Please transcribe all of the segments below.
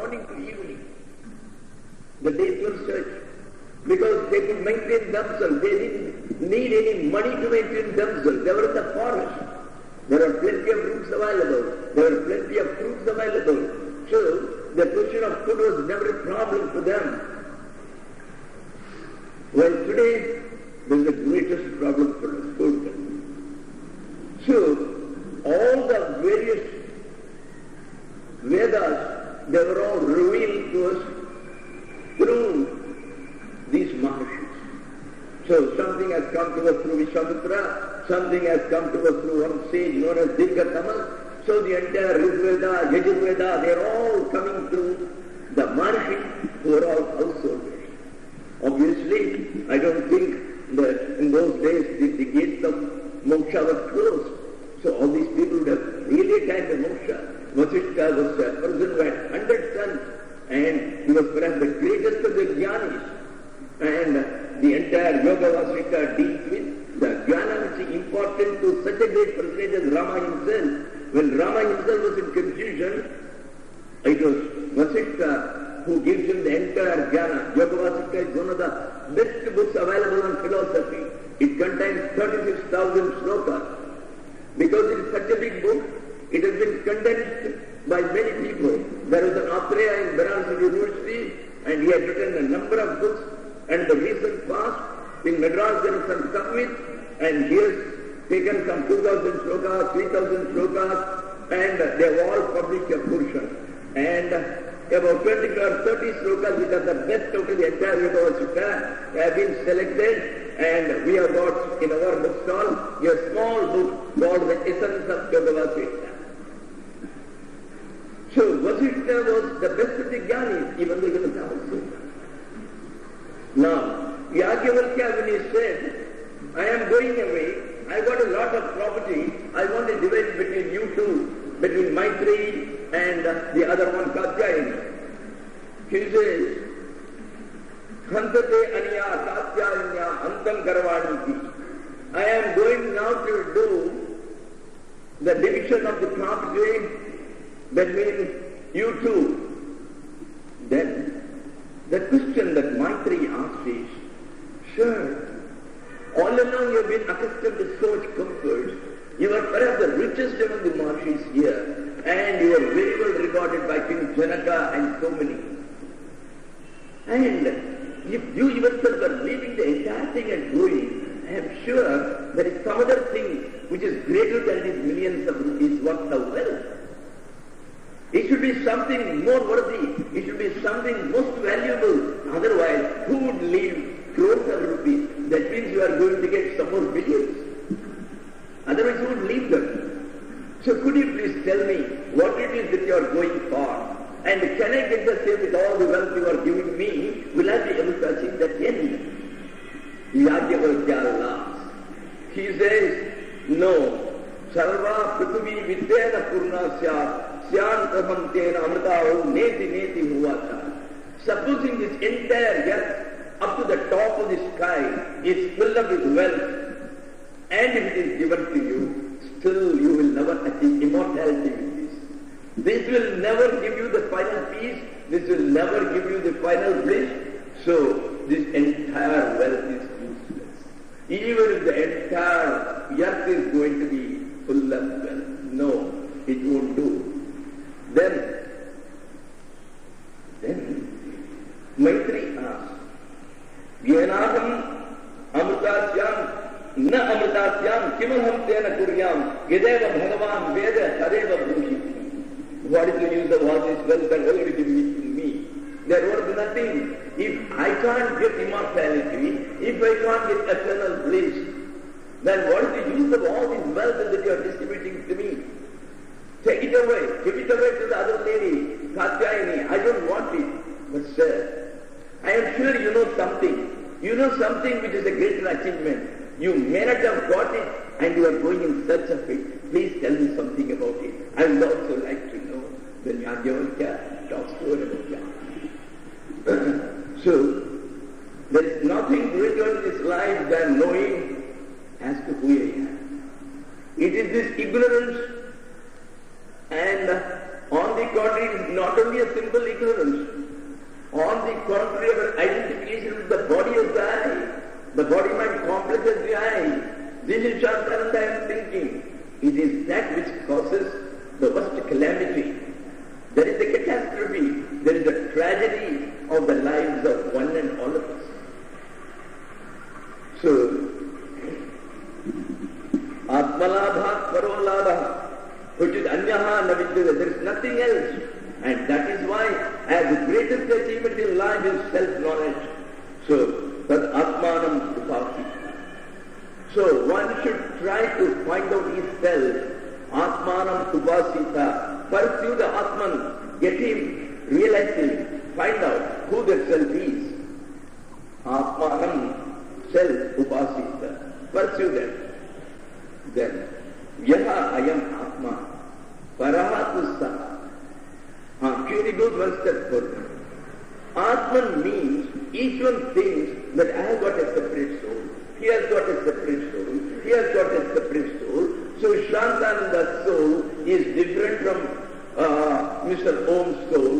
morning to evening. The days were such. Because they could maintain themselves. They didn't need any money to maintain themselves. They were in the forest. There were plenty of roots available. There were plenty of fruits available. So, the question of food was never a problem for them. Well, today, there is the greatest problem for us, food. So, all the various Vedas, they were all revealed to us through these Mahārishis. So something has come to us through Vishwamitra, something has come to us through one sage known as Dirghatama. So the entire Rigveda, Yajurveda, they are all coming through the Mahārishis who are all householders. Obviously, I don't think that in those days the gates of moksha were closed. So all these people would have really attained the moksha. Vasishta was a person who had 100 sons, and he was perhaps the greatest of the jnanis. And the entire Yoga Vasishta deals with the jnana which is important to such a great personage as Rama himself. When Rama himself was in confusion, it was Vasishta who gives him the entire jnana. Yoga Vasishta is one of the best books available on philosophy. It contains 36,000 slokas. Because it is such a big book, it has been condensed by many people. There was an Atreya in Banarasi University, and he had written a number of books. And the recent past, in Madras there is some summit, and he has taken some 2,000 slokas, 3,000 slokas, and they have all published a portion. And about 20 or 30 slokas, which are the best out of the entire Yoga Vasishta, have been selected, and we have got in our bookstall a small book called The Essence of Yoga Vasishta. So Vasishta was the best of the jnanis, even though he was a Now, Yajnavalkya, when he said, I am going away, I got a lot of property, I want to divide between you two, between Maitri and the other one, Katyayani. He says, Khantate aniya Katyayanya antam karvaniti. I am going now to do the division of the property between you two. Then, the question that Maitri asked is, Sir, all along you have been accustomed to so much comfort. You are perhaps the richest among the Mahārishis here, and you are very well regarded by King Janaka and so many. And if you yourself are leaving the entire thing and going, I am sure there is some other thing which is greater than these millions of rupees worth of wealth. It should be something more worthy. It should be something most valuable. Otherwise, who would leave crores of rupees? That means you are going to get some more billions. Otherwise, who would leave them? So could you please tell me what it is that you are going for? And can I get the same with all the wealth you are giving me? Will I be able to achieve that end? Yajnavalkya laughs. He says, no. Sarva prithvi vidyena purnasya Syantamantena amritahu neti neti huvata. Supposing this entire earth up to the top of the sky is filled up with wealth, and if it is given to you, still you will never achieve immortality with this. This will never give you the final peace, this will never give you the final bliss. So this entire wealth is useless. Even if the entire earth is going to be full of wealth, no, it won't do. Then Maitri asks, Yenaham amritasyam na amritasyam kimaham tena kuryam yadeva Bhagavan veda tareva brushiti. What is the use of all this wealth and already given to me? They are worth nothing. If I can't get immortality, if I can't get eternal bliss, then what is the use of all this wealth that you are distributing to me? Take it away. Give it away to the other lady, Katyayani. I don't want it. But sir, I am sure you know something. You know something which is a greater achievement. You may not have got it and you are going in search of it. Please tell me something about it. I would also like to know. Then Yajnavalkya talks to her about that. So, there is nothing greater in this life than knowing as to who I am. It is this ignorance. And on the contrary, it is not only a simple ignorance. This is Shantananda I am thinking. It is that which causes the worst calamity. There is a catastrophe. There is a tragedy of the lives of one and all of us. So, Atmalabha Parolabha, which is Anyaha Navidyada, there is nothing else. And that is why, as the greatest achievement in life is self-knowledge. So, Tad Atmanam Upaki. So, one should try to find out his self. Atmanam Upasita. Pursue the Atman. Get him, realize him, find out who the self is. Atmanam, self Upasita. Pursue that. Then, Yaha Ayam Atma. Parahatusa. Purely goes one step further. Atman means each one thinks that I have got a separate soul. He has got a separate soul. He has got a separate soul. So Shantananda's soul is different from Mr. Om's soul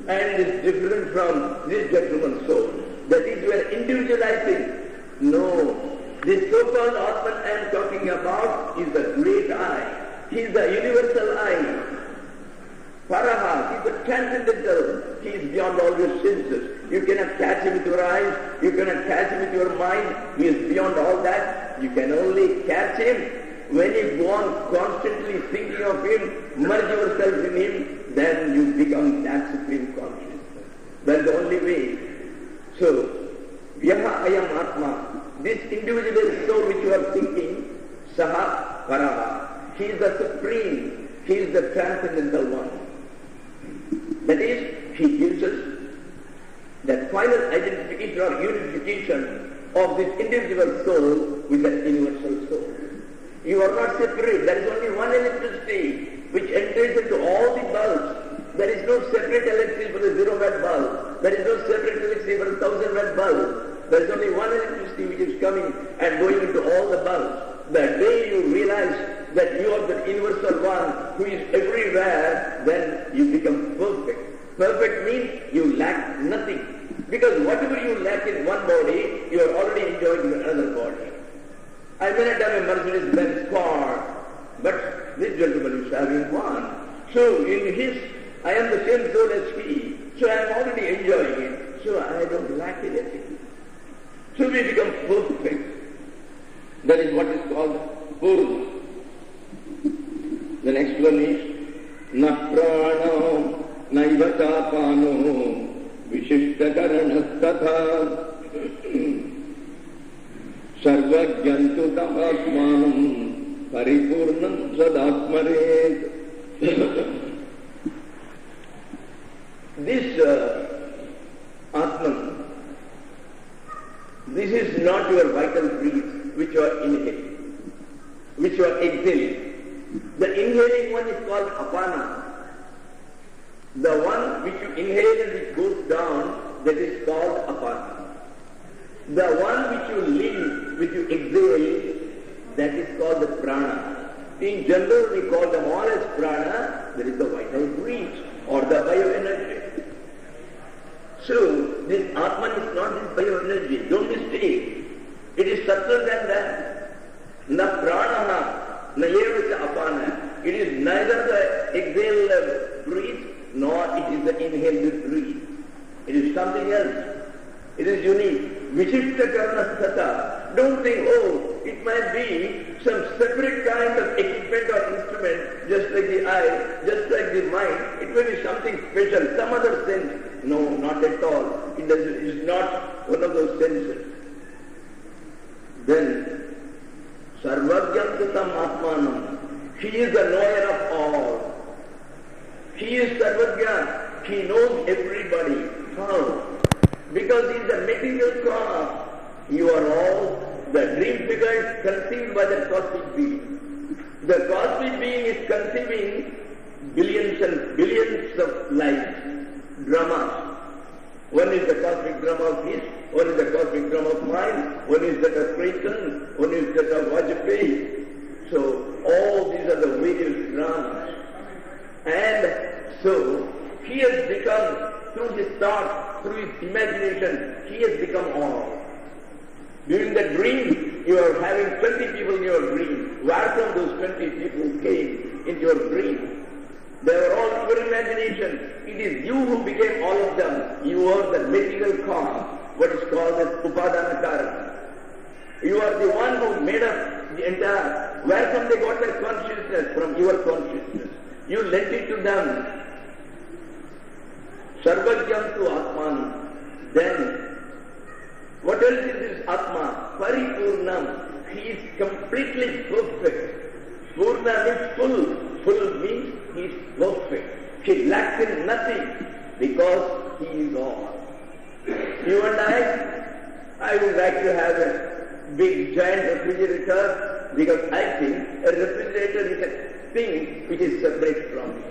and is different from this gentleman's soul. That is, we are individualizing. No. This so-called Atman I am talking about is the great I. He is the universal I. Paraha, he is the transcendental. He is beyond all your senses. You cannot catch him with your eyes. You cannot catch him with your mind. He is beyond all that. You can only catch him when you go on constantly thinking of him, merge yourself in him, then you become that supreme consciousness. That's the only way. So, Yaha Ayam Atma, this individual soul which you are thinking, Saha Paraha, he is the supreme, he is the transcendental one. That is, he gives us that final identification or unification of this individual soul with that universal soul. You are not separate. There is only one electricity which enters into all the bulbs. There is no separate electricity for the 0-watt bulb. There is no separate electricity for the 1000-watt bulb. There is only one electricity which is coming and going into all the bulbs. The day you realize that you are the universal one who is everywhere, then you become perfect. Perfect means you lack nothing. Because whatever you lack in one body, you are already enjoying in another body. I may not have a Mercedes-Benz car, but this gentleman is having one. So in his, I am the same soul as he, so I am already enjoying it. So I don't lack anything. So we become perfect. That is what is called Purusha. The next one is Na prana naiva tapano Vasishta Guha Sarvajyantu Atmanam Paripurnam Sadatmaret. This Atman, this is not your vital breath which you are inhaling, which you are exhaling. The inhaling one is called apana. The one which you inhale and which goes down, that is called apana. The one which you leave, which you exhale, that is called the prana. In general, we call them all as prana. There is the vital breath or the bioenergy. So, this Atman is not this bioenergy. Don't mistake. It is subtler than that. Na prana, na yevacha apana. It is neither the exhaled breath nor it is the inhaled breath. It is something else. It is unique. Vasishta Guha. Don't think, oh, it might be some separate kind of equipment or instrument, just like the eye, just like the mind. It may be something special, some other sense. No, not at all. It is not one of those senses. Then, Sarvajyantatam Atmanam. He is the knower of all. He is Sarvajya. He knows everybody. How? Because he is the material cause. You are all the dream figures conceived by the cosmic being. The cosmic being is conceiving billions and billions of lives, dramas. One is the cosmic drama of his, one is the cosmic drama of mine, one is that of Krishna, one is that of Vajpayee. So all these are the various dramas. And so he has become, through his thought, through his imagination, he has become all. During the dream, you are having 20 people in your dream. Where from those 20 people came into your dream? They were all your imagination. It is you who became all of them. You are the material cause, what is called as upadana karana. You are the one who made up the entire. Where from they got their consciousness? From your consciousness. You lent it to them. Sarvajyam tu Atman. Then, what else is this Atma? Paripurnam. He is completely perfect. Purna means full. Full means he is perfect. He lacks in nothing because he is all. You and I would like to have a big giant refrigerator because I think a refrigerator is a thing which is separate from me.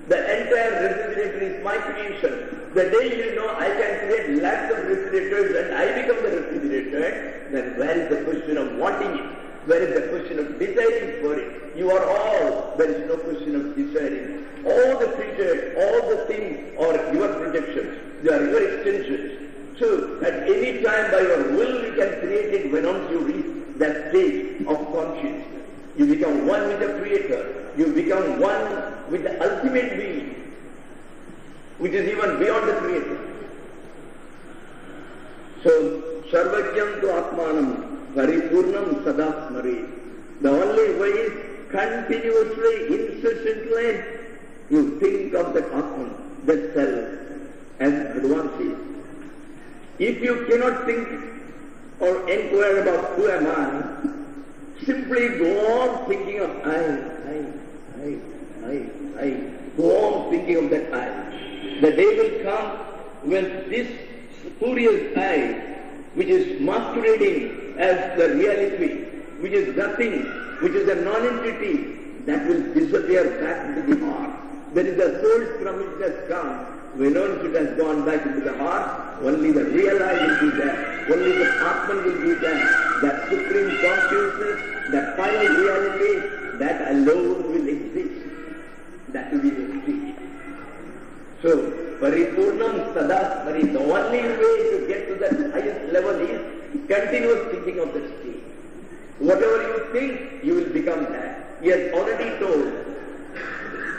The entire refrigerator is my creation. The day you know I can create lakhs of refrigerators and I become the refrigerator, then where is the question of wanting it? Where is the question of desiring for it? You are all. There is no question of desiring. All the creatures, all the things are your projections. They are your extensions. So, at any time by your will you can create it when once you reach that stage of consciousness. You become one with the Creator. You become one with the ultimate being, which is even beyond the Creator. So, Sarvajyam tu Atmanam Paripurnam Sadasmari. The only way is continuously, incessantly, you think of that Atman, that self, as advances. If you cannot think or inquire about who am I, simply go on thinking of I. Go on thinking of that I. The day will come when this spurious I, which is masquerading as the reality, which is nothing, which is a non-entity, that will disappear back into the heart. That is the source from which it has come. When once it has gone back into the heart, only the real I will be there. Only the Atman will be there. That supreme consciousness, that final reality, that alone will exist. That will be the state. So, Paripurnam Sadasmari, the only way to get to that highest level is continuous thinking of the state. Whatever you think, you will become that. He has already told.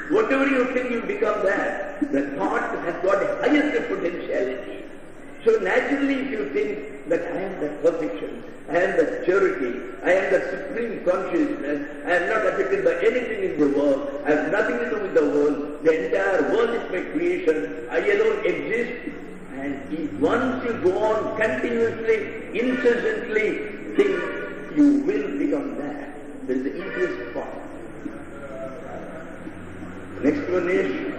Whatever you think, you become that. The thought has got the highest potentiality. So naturally, if you think that I am that perfection, I am that purity, I am that supreme consciousness, I am not affected by anything in the world, I have nothing to do with the world, the entire world is my creation, I alone exist, and if once you go on continuously, incessantly think, you will become that. That is the easiest part. Next one is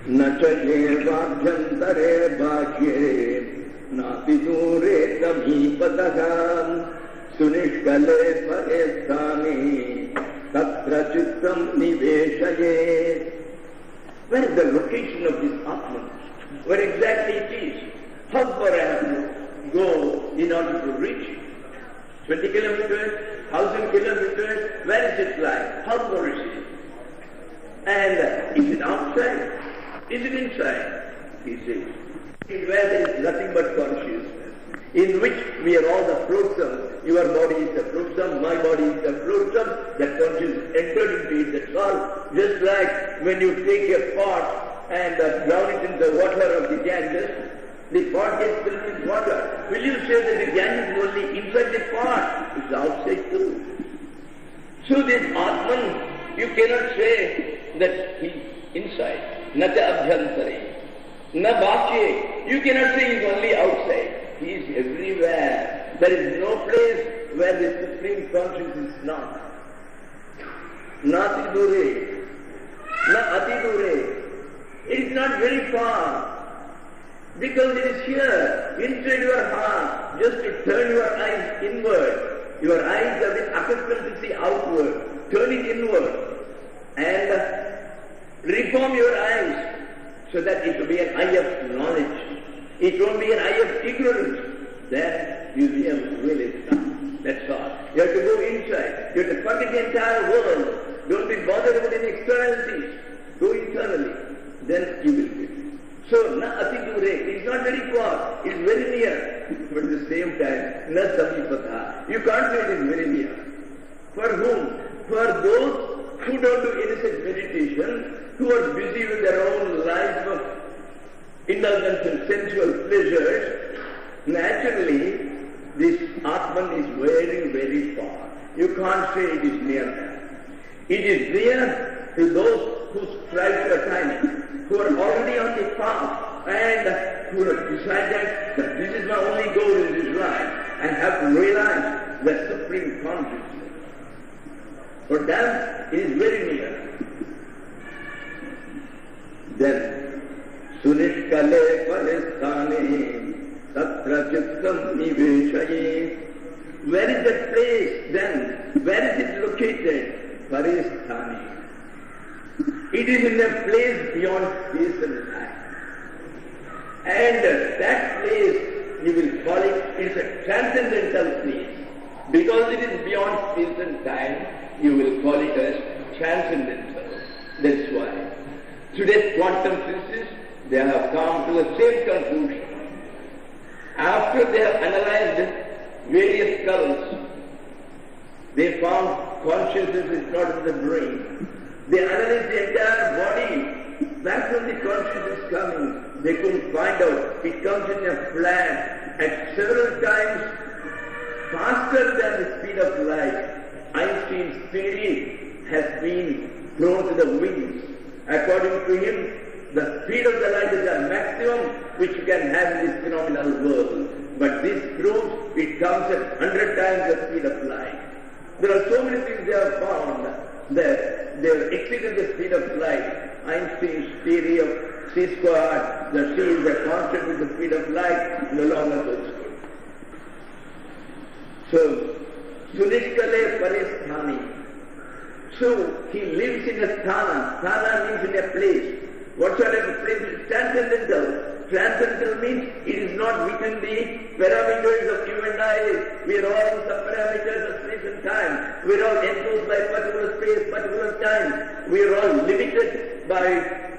Nachaye Vabhyantare Bhajye Nati Dure Tamipatagam Sunishkale Parestami Tatra Chittam Niveshaye. Where is the location of this Atman? Where exactly it is? How far I have to go in order to reach? 20 kilometers? 1,000 kilometers? Where is it like? How far is it? And is it outside? Is it inside? He says. Where there is nothing but consciousness, in which we are all the flotsam. Your body is the flotsam, my body is the flotsam. That consciousness entered into it, that's all. Just like when you take a pot and drown it in the water of the Ganges, the pot gets filled with water. Will you say that the Ganges is only inside the pot? It's outside too. So this Atman, you cannot say that he's inside. Nata abhyantare. Na bhakye. You cannot say he's only outside. He is everywhere. There is no place where the Supreme Consciousness is not. Nati dure. Na ati dure. It is not very far. Because it is here, inside your heart. Just to turn your eyes inward. Your eyes have been accustomed to see outward. Turn it inward. And reform your eyes so that it will be an eye of knowledge. It won't be an eye of ignorance. Then you will be able to really stop. That's all. You have to go inside. You have to forget the entire world. Don't be bothered with any externalities. Go internally. Then you will be. So, na ati dure. It is not very far. It is very near. But at the same time, na samipata. You can't say it is very near. For whom? For those who don't do any such meditation, who are busy with their own life of indulgence and sensual pleasures, naturally this Atman is very, very far. You can't say it is near them. It is near to those who strive for time, who are already on the path and who have decided that this is my only goal in this life and have to realize the supreme consciousness. For them, it is very near. Then, Sunishkale Paristane Tatra Chittam Niveshaye. Where is that place then? Where is it located? Paristane. It is in a place beyond space and time. And that place, you will call it, is a transcendental place. Because it is beyond space and time, you will call it as transcendental. That's why. Today's quantum physicists, they have come to the same conclusion. After they have analyzed various skulls, they found consciousness is not in the brain. They analyzed the entire body. That's when the consciousness is coming. They couldn't find out. It comes in a flash at several times faster than the speed of light. Einstein's theory has been thrown to the winds. According to him, the speed of the light is the maximum which you can have in this phenomenal world. But this proves it comes at 100 times the speed of light. There are so many things they have found that they have exceeded the speed of light. Einstein's theory of C squared, the C is a constant with the speed of light, no longer holds good. So, Sunishkale Paristani. So, he lives in a sthana. Sthana means in a place. What sort of a place? It is transcendental. Transcendental means it is not within the parameters of you and I. We are all in some parameters of space and time. We are all enclosed by particular space, particular time. We are all limited by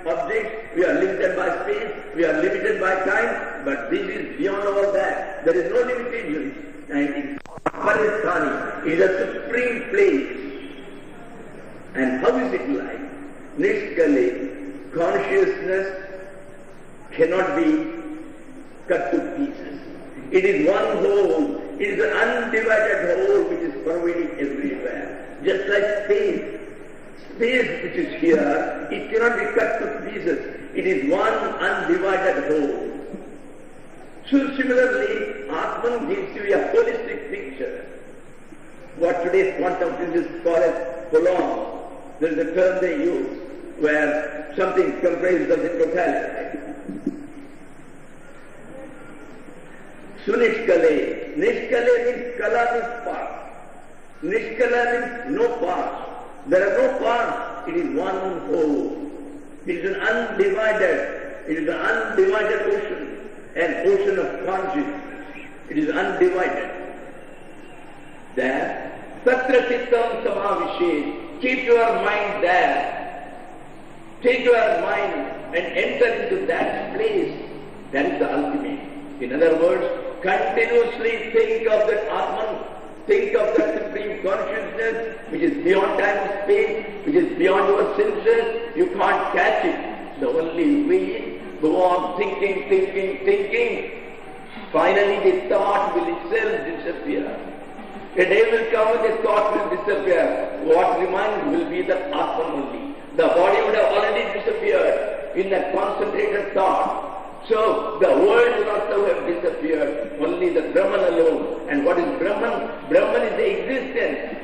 objects. We are limited by space. We are limited by time. But this is beyond all that. There is no limitations. And it is Paristani. It is a supreme place. And how is it like? Nishkale, consciousness cannot be cut to pieces. It is one whole. It is an undivided whole which is pervading everywhere. Just like space. Space which is here, it cannot be cut to pieces. It is one undivided whole. So similarly, Atman gives you a holistic picture. What today's quantum physicists call as prolong. There is a term they use where something comprises of the totality. Sunishkale. Nishkale means kala means part. Nishkala means no parts. There are no parts. It is one whole. It is an undivided ocean, an ocean of consciousness. It is undivided. There, Satra Chittam Samavishet. Keep your mind there. Take your mind and enter into that place. That is the ultimate. In other words, continuously think of that Atman, think of that supreme consciousness which is beyond time and space, which is beyond your senses. You can't catch it. The only way is go on thinking. Finally the thought will itself disappear. A day will come when the thought will disappear. What remains will be the Atman only. The body would have already disappeared in that concentrated thought. So the world will also have disappeared. Only the Brahman alone. And what is Brahman? Brahman is the existence.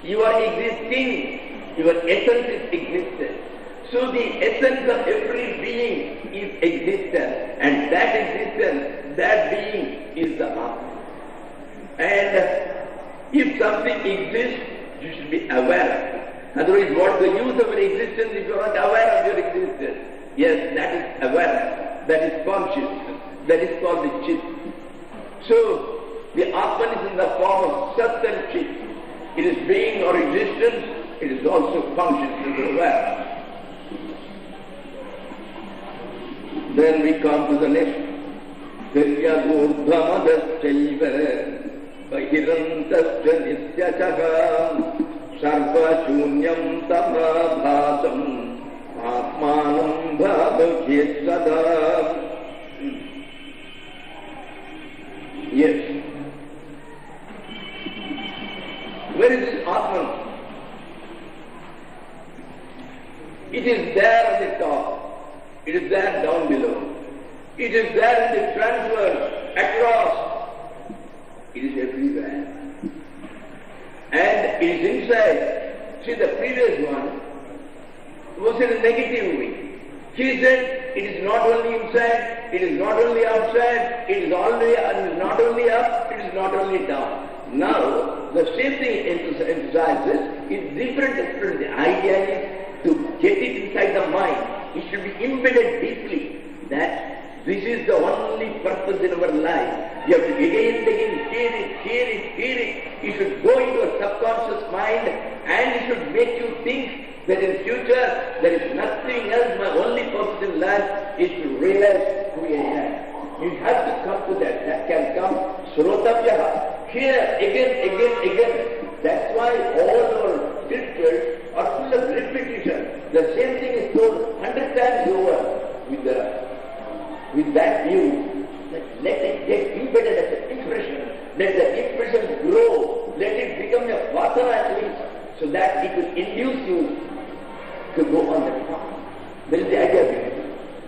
You are existing. Your essence is existence. So the essence of every being is existence. And that existence, that being is the Atma. And if something exists, you should be aware. Otherwise, what's the use of your existence if you are not aware of your existence? Yes, that is awareness. That is consciousness. That is called the Chit. So, the Atman is in the form of Sat and Chit. It is being or existence. It is also consciousness or awareness. Then we come to the next Tiryagurdhamadasthaiva Bahirantasya Nityachaha Sarva Shunyam Tamabhasam Atmanam Bhavakhyet Sada. Yes. Where is this Atman? It is there at the top. It is there down below. It is there in the transverse, across. It is everywhere. And it is inside. See, the previous one was in a negative way. He said, it is not only inside, it is not only outside, it is not only up, it is not only down. Now, the same thing emphasizes is different. The idea is to get it inside the mind. It should be embedded deeply that this is the only purpose in our life. You have to again and again hear it. It should go into a subconscious mind and it should make you think that in future there is nothing else. My only purpose in life is to realize who I am. You have to come to that. That can come srotavyaha. Here, again. That's why all our scriptures are full of repetition. The same thing is told 100 times over with that view. Let it get embedded as an impression. Let the impression grow. Let it become a vasana at least, so that it will induce you to go on the path. That is the idea of it.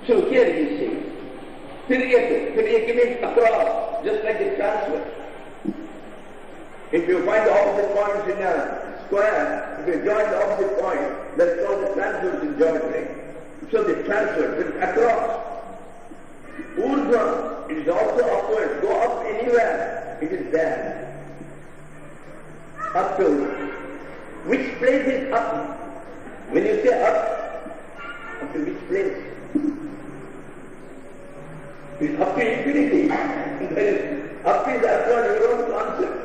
So here it is saying, Tiryaki means across, just like the transfer. If you find the opposite points in a square, if you join the opposite point, that's called the transverse in geometry. So the transverse is across. Urdhva, it is also upward. Go up anywhere, it is there. Up to which place is up? When you say up to which place? It's up to infinity. Up is upward, your own concept.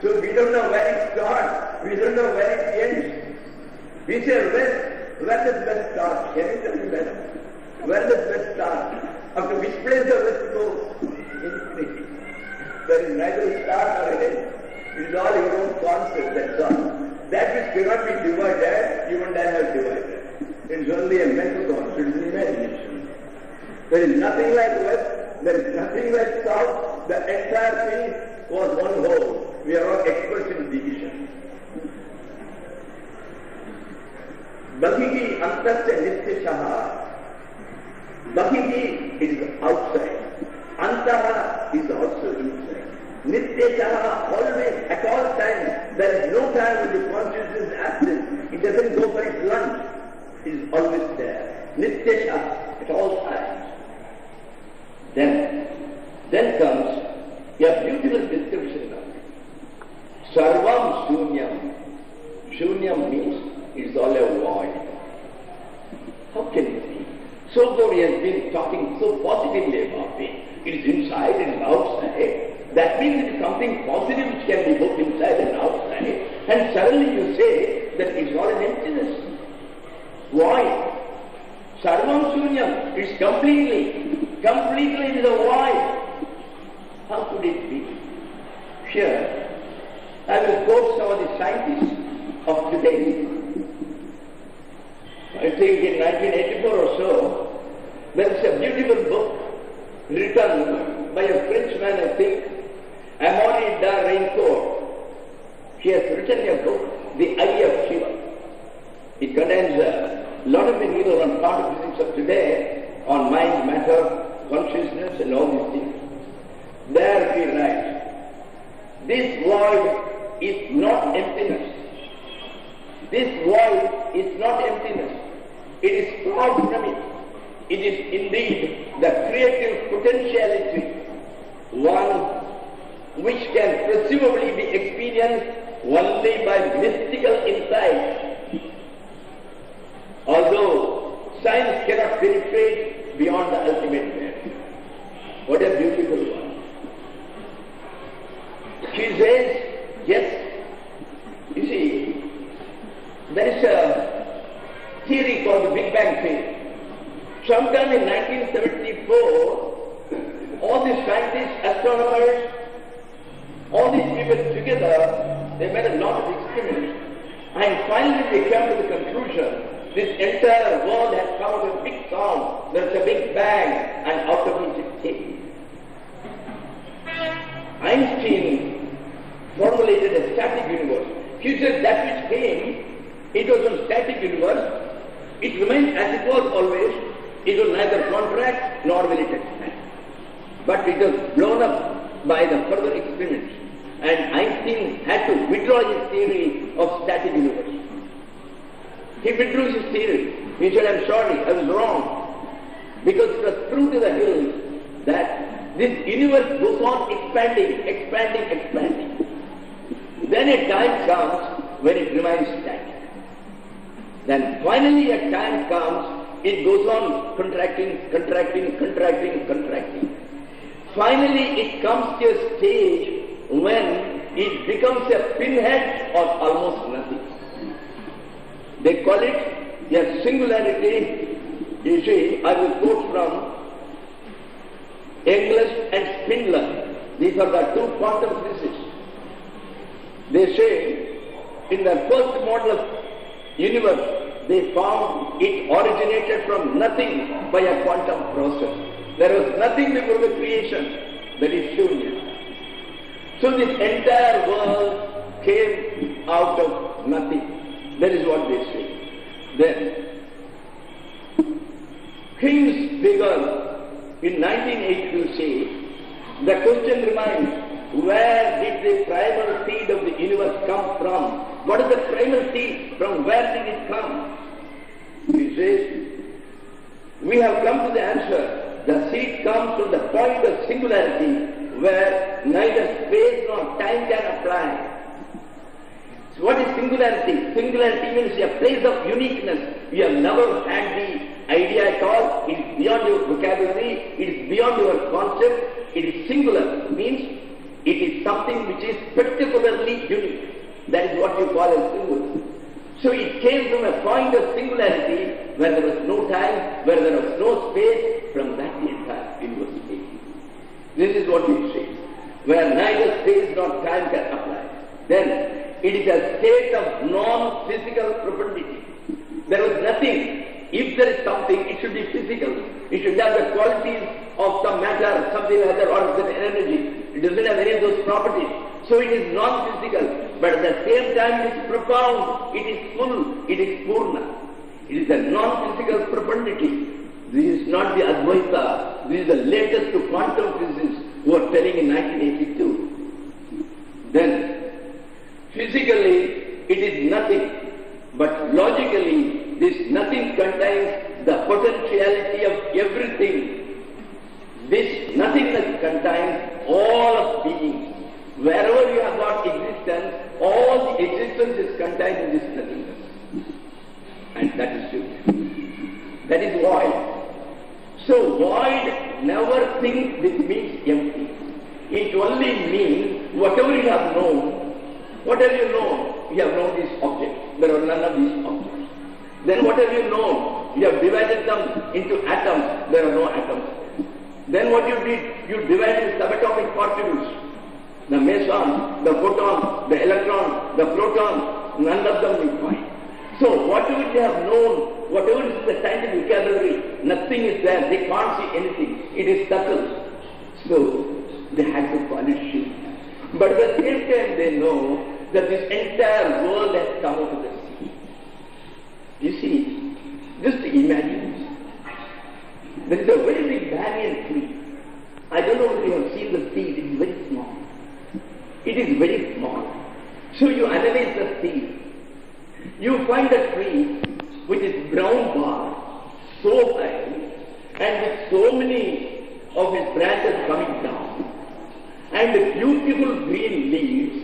So we don't know where it starts, we don't know where it ends. We say west, where does west start? Can you tell me better? Where does west start? Up to which place does west go? Infinity. There is neither a start nor an end. It is all your own concept, that's all. That which cannot be divided, you and I have divided. It is only a mental concept, it is an imagination. There is nothing like west, there is nothing like south, the entire thing was one whole. We are all experts in division. Bahihi antasya nityashaha. Bahihi is outside. Antaha is also inside. Nityashaha, always, at all times. There is no time when the consciousness is absent. It doesn't go for its lunch. It is always there. Nityashaha, at all times. Then comes a beautiful description of it. Sarvam Shunyam. Shunyam means it's all a void. How can it be? So far he has been talking so positively about it. It is inside and outside. That means it is something positive which can be both inside and outside. And suddenly you say that it's all an emptiness. Why? Sarvam Shunyam. It's completely it is a void. How could it be? Here, I will quote some of the scientists of today. I think in 1984 or so, there is a beautiful book written by a Frenchman, I think, Amaury de Raincourt. He has written a book, The Eye of Shiva. It contains a lot of material on quantum physics of today, on mind, matter, consciousness and all these things. There he writes, this void is not emptiness. This void is not emptiness. It is far from it. It is indeed the creative potentiality, one which can presumably be experienced only by mystical insight. Although science cannot penetrate beyond the ultimate man. What a beautiful one. She says, yes, you see, there is a theory called the Big Bang theory. Sometime in 1974, all these scientists, astronomers, all these people together, they made a lot of experiments, and finally they came to the conclusion, this entire world has come out of a big sound, there's a big bang, and out of which it came. Einstein formulated a static universe. He said that which came, it was a static universe, it remains as it was always, it will neither contract nor will it expand. But it was blown up by the further experiments, and Einstein had to withdraw his theory of static universe. He withdrew his theory. He said, I'm sorry, I was wrong. Because it was true to the hills that this universe goes on expanding. Then a time comes when it remains static. Then finally a time comes, it goes on contracting. Finally it comes to a stage when it becomes a pinhead or almost nothing. They call it a singularity. You see, I will quote from English and Spindler. These are the two quantum physicists. They say, in the first model of universe, they found it originated from nothing by a quantum process. There was nothing before the creation, that is Shunya. So this entire world came out of nothing. That is what they say. Then, King's figure in 1982 say, the question remains, where did the primal seed of the universe come from? What is the primal seed? From where did it come? He says, we have come to the answer. The seed comes from the point of singularity where neither space nor time can apply. So what is singularity? Singularity means a place of uniqueness. You have never had the idea at all. It is beyond your vocabulary. It is beyond your concept. It is singular. It means it is something which is particularly unique. That is what you call as singular. So it came from a point of singularity where there was no time, where there was no space. From that the entire universe came. This is what we say. Where neither space nor time can apply. Then it is a state of non-physical profundity. There was nothing. If there is something, it should be physical. It should have the qualities of some matter, something or other, or some energy. It doesn't have any of those properties. So it is non-physical. But at the same time, it is profound. It is full. It is purna. It is a non-physical profundity. This is not the Advaita. This is the latest to quantum physics who are telling in 1982. Then, physically, it is nothing, but logically, this nothing contains the potentiality of everything. This nothingness contains all of being. Wherever you have got existence, all the existence is contained in this nothingness. And that is true. That is void. So void never thinks this means empty. It only means whatever you have known. What have you known? You have known these objects. There are none of these objects. Then what have you known? You have divided them into atoms. There are no atoms. Then what you did? You divided subatomic particles. The meson, the photon, the electron, the proton, none of them you find. So whatever they have known, whatever is the scientific vocabulary, nothing is there. They can't see anything. It is subtle. So they had to call it Shiv. But at the same time they know that this entire world has come out of the sea. You see, just imagine. There is a very big banyan tree. I don't know if you have seen the seed. It is very small. It is very small. So you analyze the seed. You find a tree which is brown bark, so high, and with so many of its branches coming down, and beautiful green leaves,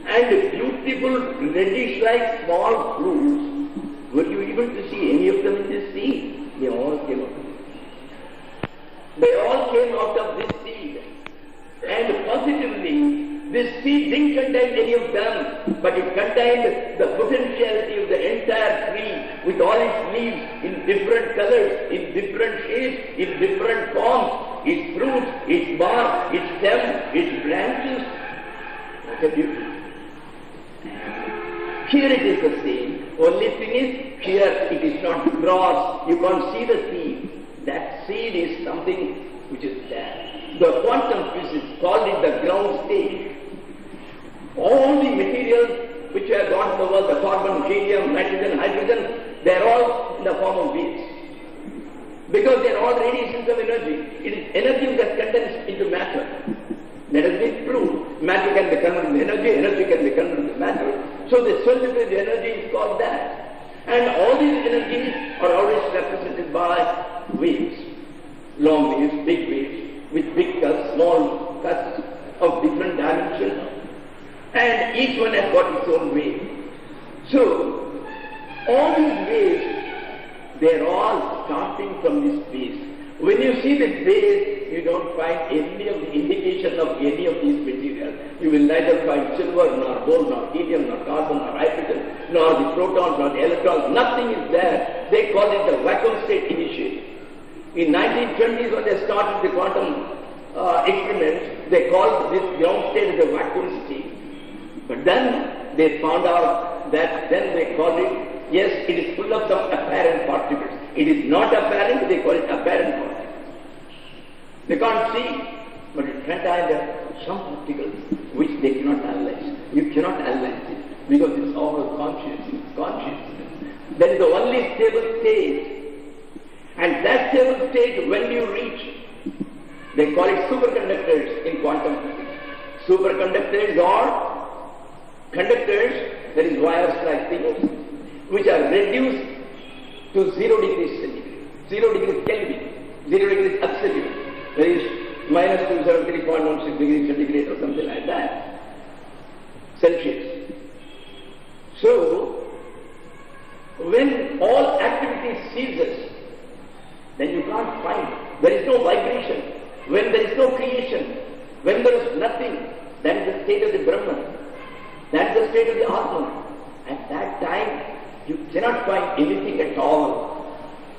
and beautiful reddish-like small fruits. Were you able to see any of them in this seed? They all came out of it. They all came out of this seed. And positively, This seed didn't contain any of them, but it contained the potentiality of the entire tree with all its leaves in different colors, in different shapes, in different forms, its fruits, its bark, its stem, its branches. What a beauty. Here it is the same. Only thing is, here it is not gross. You can't see the seed. That seed is something which is there. The quantum physics called it the ground state. All the materials which have gone to the world, the carbon, helium, nitrogen, hydrogen, they are all in the form of waves. Because they are all radiations of energy. It is energy that condenses into matter. That has been proved. Matter can be converted into energy, energy can be converted into matter. So the centrifugal energy is called that. And all these energies are always represented by waves. Long waves, big waves, with big cuts, small cuts of different dimensions. And each one has got its own wave. So, all these waves, they are all starting from this base. When you see this base, you don't find any of the indication of any of these materials. You will neither find silver, nor gold, nor helium, nor carbon, nor hydrogen, nor the protons, nor the electrons. Nothing is there. They call it the vacuum state initiation. In 1920s, when they started the quantum experiments, they called this ground state the vacuum state. But then they found out that then they called it, yes, it is full of some apparent particles. It is not apparent, they call it apparent particles. They can't see, but it contains some particles which they cannot analyze. You cannot analyze it because it's all consciousness. That is the only stable state. And that stable state, when you reach, they call it superconductors in quantum physics. Superconductors are conductors, that is wires like things, which are reduced to 0 degrees centigrade, 0 degrees Kelvin, 0 degrees absolute, that is minus 273.16 degrees centigrade or something like that, Celsius. So, when all activity ceases, then you can't find, there is no vibration. When there is no creation, when there is nothing, that is the state of the Brahman. That is the state of the Atma. At that time, you cannot find anything at all.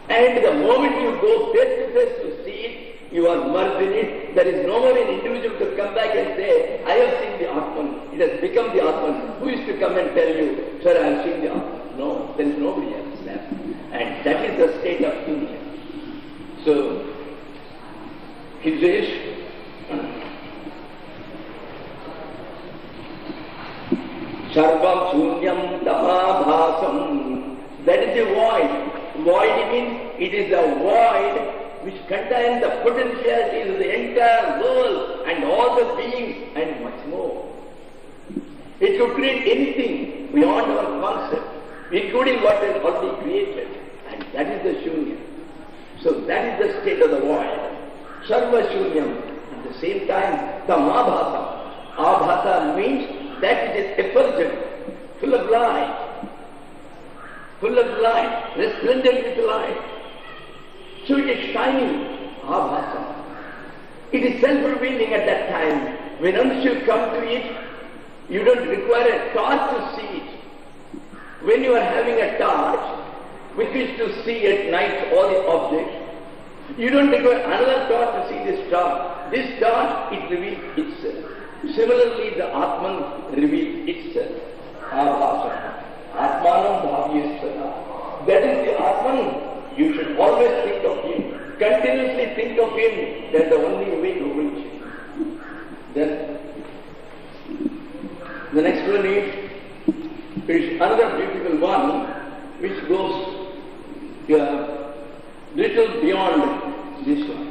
And the moment you go face to face to see it, you are merged in it. There is no more an individual to come back and say, I have seen the Atman. It has become the Atman. Who is to come and tell you, sir, I have seen the Atman? No, there is nobody else left. And that is the state of union. So, he says, Sarvam Shunyam Tamabhasam. That is the void. Void means it is a void which contains the potentialities of the entire world and all the beings and much more. It could create anything beyond our concept, including what is already created. And that is the Shunya. So that is the state of the void. Sarva Shunyam. At the same time, Tamabhasam. Abhasa means that it is effulgent, full of light, resplendent with light. So it is shining, Abhasa. It is self-revealing at that time. When once you come to it, you don't require a torch to see it. When you are having a torch, with which to see at night all the objects, you don't require another torch to see this torch. This torch, it reveals itself. Similarly, the Atman reveals itself. Abhasa. Atmanam bhavyasana. That is the Atman. You should always think of him. Continuously think of him. That's the only way to reach him. Then, the next one is another beautiful one which goes little beyond this one.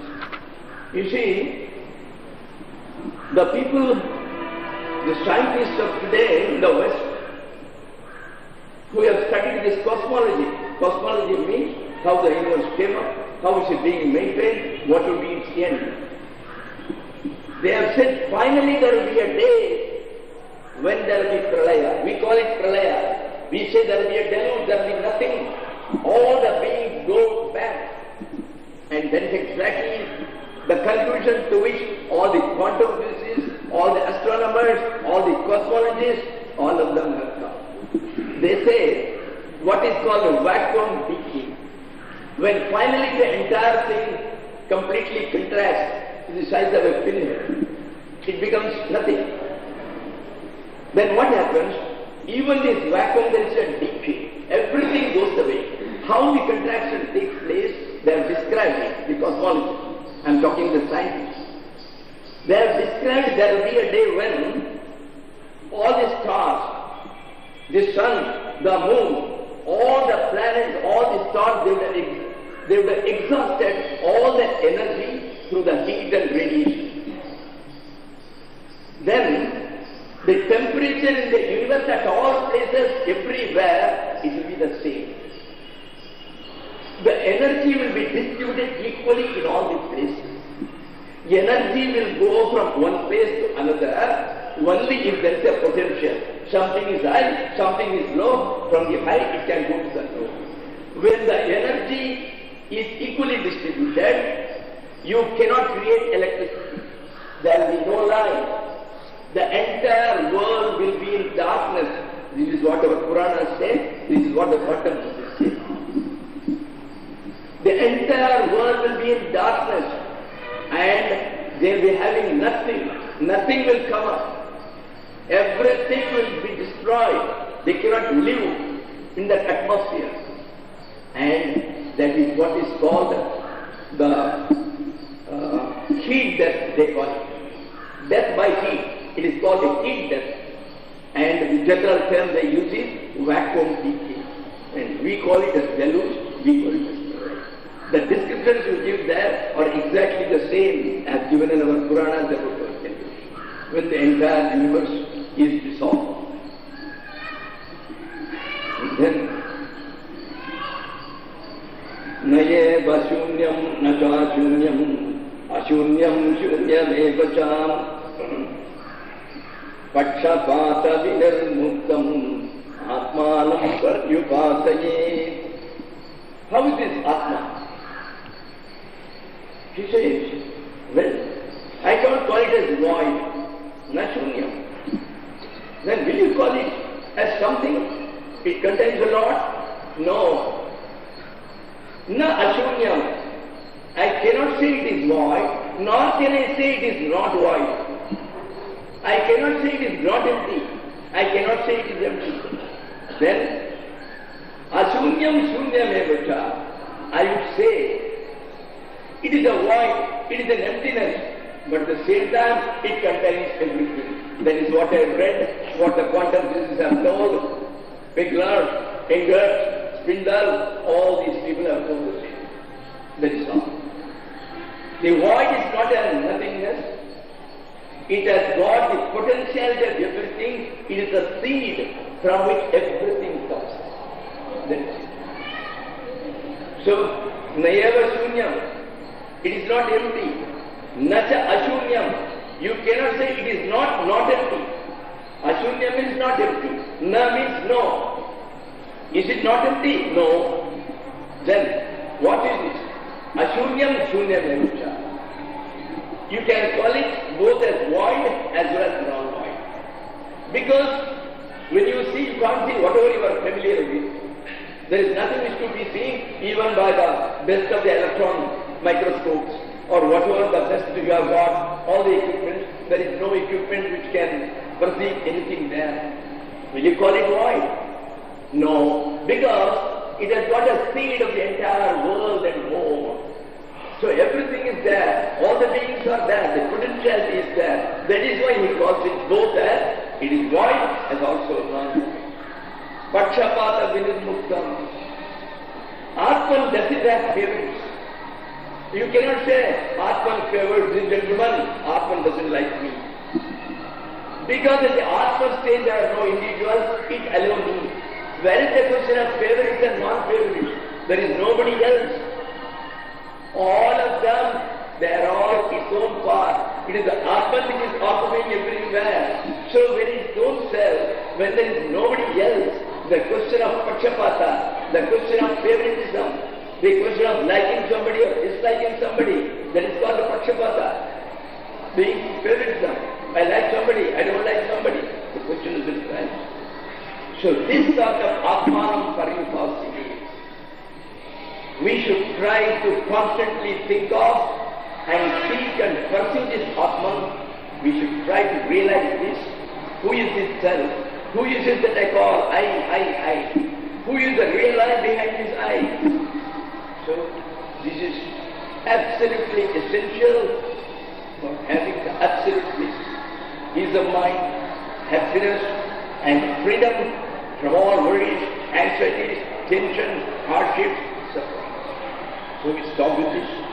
You see, the people, the scientists of today in the West, who have studied this cosmology. Cosmology means how the universe came up, how is it being maintained, what will be its end. They have said finally there will be a day when there will be pralaya. We call it pralaya. We say there will be a deluge, there will be nothing. All the beings go back. And that is exactly the conclusion to which all the quantum physicists, all the astronomers, all the cosmologists, all of them have come. They say what is called a vacuum decay. When finally the entire thing completely contracts to the size of a pinhead, it becomes nothing. Then what happens? Even this vacuum, there is a decay. Everything goes away. How the contraction takes place, they have described it, the cosmologists. I am talking the scientists. They have described there will be a day when all the stars, the sun, the moon, all the planets, all the stars, they would have exhausted all the energy through the heat and radiation. Then the temperature in the universe at all places, everywhere, it will be the same. The energy will be distributed equally in all these places. The energy will go from one place to another only if there is a potential. Something is high, something is low. From the high it can go to the low. When the energy is equally distributed, you cannot create electricity. There will be no light. The entire world will be in darkness. This is what our Puranas say. This is what the quantum physics say. The entire world will be in darkness and they will be having nothing. Nothing will come up. Everything will be destroyed. They cannot live in that atmosphere. And that is what is called the heat death, they call it. Death by heat. It is called a heat death. And the general term they use is vacuum decay. And we call it as deluge, we call it as deluge. The descriptions you give there are exactly the same as given in our Puranas about deluge, when the entire universe is dissolved. And then, Naye Vashunyam Nacha Shunyam Ashunyam Shunyam Evacham Pakshapata Vinirmuktam Atmanam Paryupasaye. How is this Atma? He says, well, I can't call it as void, Nashunyam. Then will you call it as something? It contains a lot? No. Na Ashunyam. I cannot say it is void, nor can I say it is not void. I cannot say it is not empty. I cannot say it is empty. Then, Ashunyam Shunyam Evacha, I would say, it is a void, it is an emptiness, but at the same time, it contains everything. That is what I have read, what the quantum physicists have told. Pigler, Engels, Spindle, all these people have told the same. That is all. The void is not a nothingness. It has got the potentiality of everything. It is the seed from which everything comes. That is it. So, Nayava Shunyam. It is not empty. Nacha Ashunyam. You cannot say it is not empty. Ashunyam means not empty. Na means no. Is it not empty? No. Then, what is it? Ashunyam Shunyam Evacha. You can call it both as void as well as non-void. Because when you see, you can't see whatever you are familiar with. There is nothing which could be seen even by the best of the electron microscopes or whatever the best you have got, all the equipment. There is no equipment which can perceive anything there. Will you call it void? No, because it has got a seed of the entire world and more. So everything is there, all the beings are there, the potentiality is there. That is why he calls it both as it is void as also non-void. Pakshapata Vinirmuktam. Atman doesn't have favorites. You cannot say, Atman favors this gentleman, Atman doesn't like me. Because at the Atman stage there are no individuals, it alone means. Where is the question of favorites and non-favorites? There is nobody else. All of them, they are all its own part. It is the Atman which is occupying everywhere. So when its own self, when there is nobody else, the question of Pakshapata, the question of favoritism, the question of liking somebody or disliking somebody, that is called the Pakshapata, being favoritism. I like somebody, I don't like somebody. The question is different. So this sort of Atmanam Parimupasini, we should try to constantly think of and seek and pursue this Atman. We should try to realize this. Who is this self? Who is it that I call I? Who is the real I behind this I? So this is absolutely essential for having the absolute peace of mind, happiness and freedom from all worries, anxieties, tension, hardships, suffering. So we stop with this.